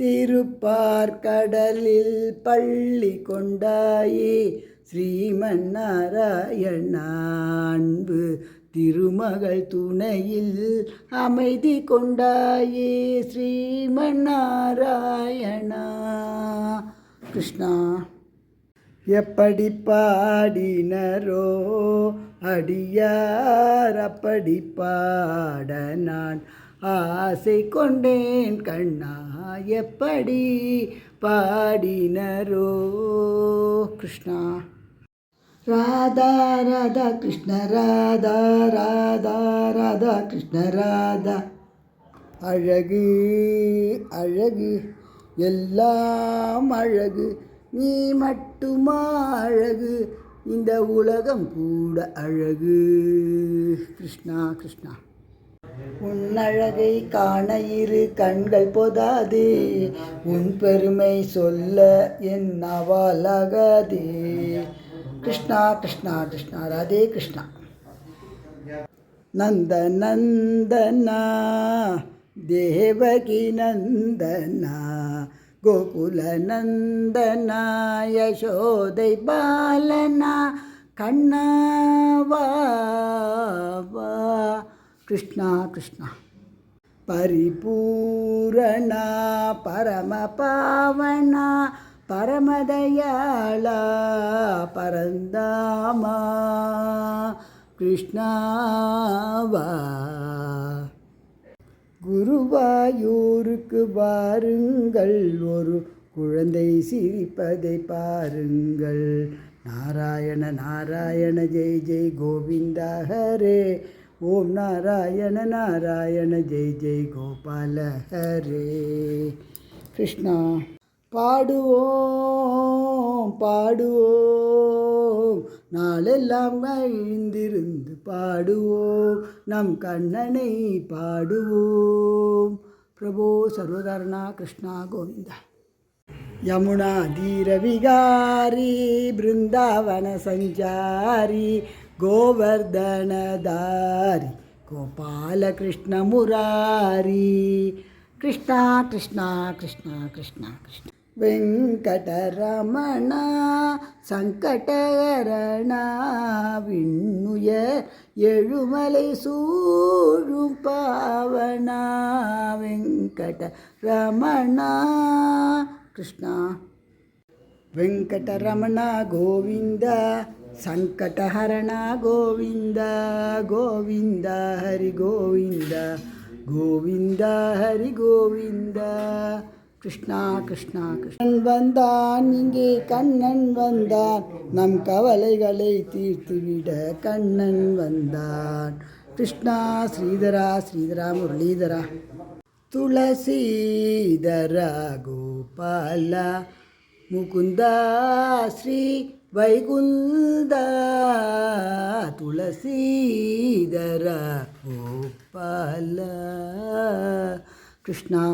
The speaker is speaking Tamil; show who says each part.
Speaker 1: திருப்பார்கடலில் பள்ளி கொண்டாயே ஸ்ரீமன்னாராயணா. அன்பு திருமகள் துணையில் அமைதி கொண்டாயே ஸ்ரீமன்னாராயணா. கிருஷ்ணா. எப்படி பாடினரோ அடியார் அப்படி பாட நான் ஆசை கொண்டேன் கண்ணா. எப்படி பாடினரோ. கிருஷ்ணா. ராதா ராதா கிருஷ்ண ராதா ராதா ராதா கிருஷ்ண ராதா. அழகு அழகு எல்லாம் அழகு, நீ மட்டுமா அழகு, இந்த உலகம் கூட அழகு. கிருஷ்ணா. கிருஷ்ணா. உன் அழகை காண இரு கண்கள் போதாதே, உன் பெருமை சொல்ல என் நாவாலாகாதே. கிருஷ்ணா. கிருஷ்ணா. கிருஷ்ணா. ராதே கிருஷ்ணா. நந்த நந்தனா தேவகி நந்தனா, கோகுல நந்தனா யசோதை பாலனா, கண்ணாவா வா. கிருஷ்ணா. கிருஷ்ணா. பரிபூரணா பரம பாவனா, பரமதயாளா பரந்தாமா. கிருஷ்ணாவா. குருவாயூருக்கு வாருங்கள், ஒரு குழந்தை சிரிப்பதை பாருங்கள். நாராயண நாராயண ஜெய் ஜெய் கோவிந்தா ஹரே, ஓம் நாராயண நாராயண ஜெய் ஜெய் கோபால ஹரே. கிருஷ்ணா. பாடுவோம் பாடுவோம் நாளெல்லாம் எழுந்திருந்து பாடுவோம், நம் கண்ணனை பாடுவோம். பிரபோ சர்வதர்ணா கிருஷ்ணா கோவிந்தா. யமுனா தீர விகாரி பிருந்தாவன சஞ்சாரி, கோவர்தனதாரி கோபால கிருஷ்ண முராரி. கிருஷ்ணா. கிருஷ்ணா. கிருஷ்ணா. கிருஷ்ணா. கிருஷ்ணா. வெங்கடரமணா சங்கடகரணா, விண்ணுயர் எழுமலை சூழும் பாவனா. வெங்கடரமணா. கிருஷ்ணா. வெங்கடரமணா கோவிந்தா, சங்கடஹரணா கோவிந்தா. கோவிந்தா ஹரி கோவிந்தா, கோவிந்தா ஹரி கோவிந்தா. கிருஷ்ணா. கிருஷ்ணா. கிருஷ்ணன் வந்தான் இங்கே கண்ணன் வந்தான், நம் கவலைகளை தீர்த்துவிட கண்ணன் வந்தான். கிருஷ்ணா. ஸ்ரீதரா ஸ்ரீதரா முரளிதரா. துளசீதரா கோபாலா முகுந்தா ஸ்ரீ வைகுந்தா. துளசீதரா கோபாலா. கிருஷ்ணா.